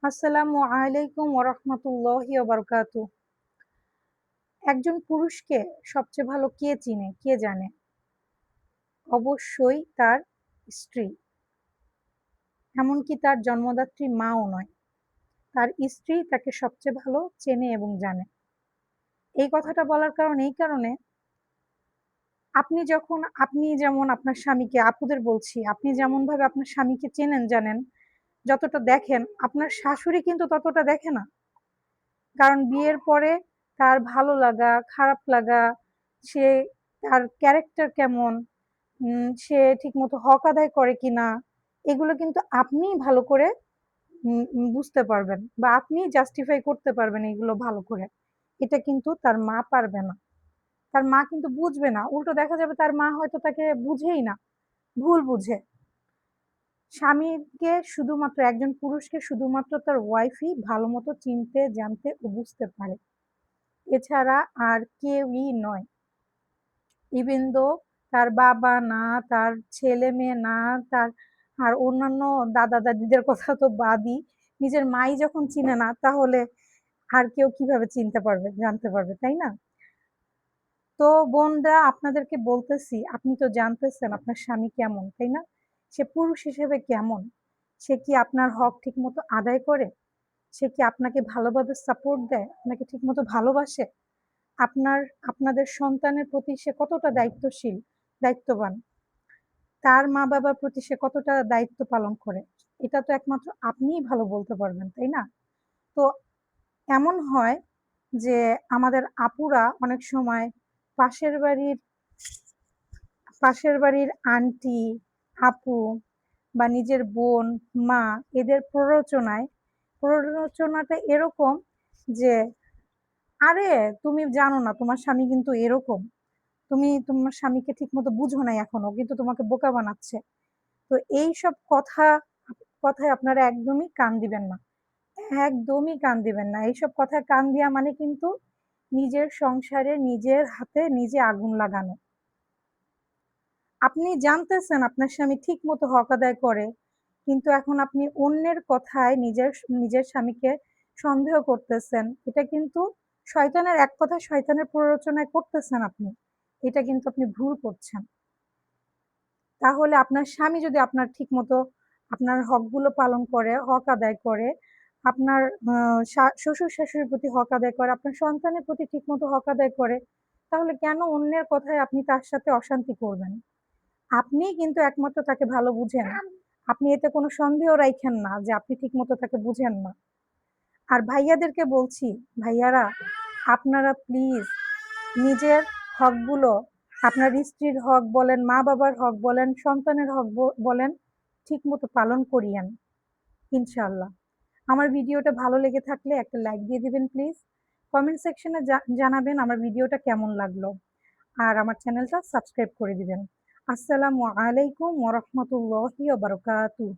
আসসালামু আলাইকুম ওরহমতুল্লাহি ওবারকাতু। একজন পুরুষকে সবচেয়ে ভালো কে চিনে, কে জানে? অবশ্যই তার স্ত্রী। এমনকি তার জন্মদাত্রী মাও নয়। তার স্ত্রী তাকে সবচেয়ে ভালো চেনে এবং জানে। এই কথাটা বলার কারণ এই কারণে, আপনি যেমন আপনার স্বামীকে, আপুদের বলছি, আপনি যেমনভাবে আপনার স্বামীকে চেনেন জানেন, যতটা দেখেন, আপনার শাশুড়ি কিন্তু ততটা দেখে না। কারণ বিয়ের পরে তার ভালো লাগা, খারাপ লাগা, সে তার ক্যারেক্টার কেমন, সে ঠিকমতো হক আদায় করে কিনা, এগুলো কিন্তু আপনিই ভালো করে বুঝতে পারবেন বা আপনিই জাস্টিফাই করতে পারবেন এগুলো ভালো করে। এটা কিন্তু তার মা পারবে না। তার মা কিন্তু বুঝবে না। উল্টো দেখা যাবে তার মা হয়তো তাকে বুঝেই না, ভুল বুঝে। স্বামীকে শুধুমাত্র, একজন পুরুষকে শুধুমাত্র তার ওয়াইফই ভালো মতো চিনতে, জানতে ও বুঝতে পারে। এছাড়া আর কেউই নয়। ইভেন দো তার বাবা না, তার ছেলে মেয়ে না, তার আর অন্যান্য দাদা দাদিদের কথা তো বাদই, নিজের মাই যখন চিনে না, তাহলে আর কেউ কিভাবে চিনতে পারবে, জানতে পারবে, তাই না? তো বোনরা, আপনাদেরকে বলতেছি, আপনি তো জানতেছেন আপনার স্বামী কেমন, তাই না? সে পুরুষ হিসেবে কেমন, সে কি আপনার হক ঠিক মতো আদায় করে, সে কি আপনাকে ভালোভাবে সাপোর্ট দেয়, আপনাকে ঠিক মতো ভালোবাসে, আপনার আপনাদের সন্তানের প্রতি সে কতটা দায়িত্বশীল, দায়িত্ববান, তার মা বাবার প্রতি সে কতটা দায়িত্ব পালন করে, এটা তো একমাত্র আপনিই ভালো বলতে পারবেন, তাই না? তো এমন হয় যে আমাদের আপুরা অনেক সময় পাশের বাড়ির পাশের বাড়ির আন্টি, আপু বা নিজের বোন, মা, এদের প্ররোচনাটা এরকম যে, আরে তুমি জানো না তোমার স্বামী কিন্তু এরকম, তুমি তোমার স্বামীকে ঠিক মতো বুঝো নাই এখনো, কিন্তু তোমাকে বোকা বানাচ্ছে। তো এই সব কথায় আপনারা একদমই কান দিবেন না। একদমই কান দিবেন না। এইসব কথায় কান দেওয়া মানে কিন্তু নিজের সংসারে নিজের হাতে নিজে আগুন লাগানো। আপনি জানতেছেন আপনার স্বামী ঠিক মতো হক আদায় করে, কিন্তু এখন আপনি অন্যের কথায় নিজের নিজের স্বামীকে সন্দেহ করতেছেন। এটা কিন্তু শয়তানের, এক কথায় শয়তানের প্ররোচনায় করতেছেন আপনি। এটা কিন্তু আপনি ভুল করছেন। তাহলে আপনার স্বামী যদি আপনার ঠিক মতো আপনার হকগুলো পালন করে, হক আদায় করে, আপনার শ্বশুর শাশুড়ির প্রতি হক আদায় করে, আপনার সন্তানের প্রতি ঠিক মতো হক আদায় করে, তাহলে কেন অন্যের কথায় আপনি তার সাথে অশান্তি করবেন? আপনিই কিন্তু একমাত্র তাকে ভালো বুঝেন। আপনি এতে কোনো সন্দেহ রাইখেন না যে আপনি ঠিক মতো তাকে বুঝেন না। আর ভাইয়াদেরকে বলছি, ভাইয়ারা, আপনারা প্লিজ নিজের হকগুলো, আপনার স্ত্রীর হক বলেন, মা বাবার হক বলেন, সন্তানের হক বলেন, ঠিক মতো পালন করিয়েন, ইনশাল্লাহ। আমার ভিডিওটা ভালো লেগে থাকলে একটা লাইক দিয়ে দিবেন প্লিজ। কমেন্ট সেকশনে জানাবেন আমার ভিডিওটা কেমন লাগলো। আর আমার চ্যানেলটা সাবস্ক্রাইব করে দিবেন। আসসালামু আলাইকুম ওরহমতুল্লাহি ওয়া বারাকাতুহু।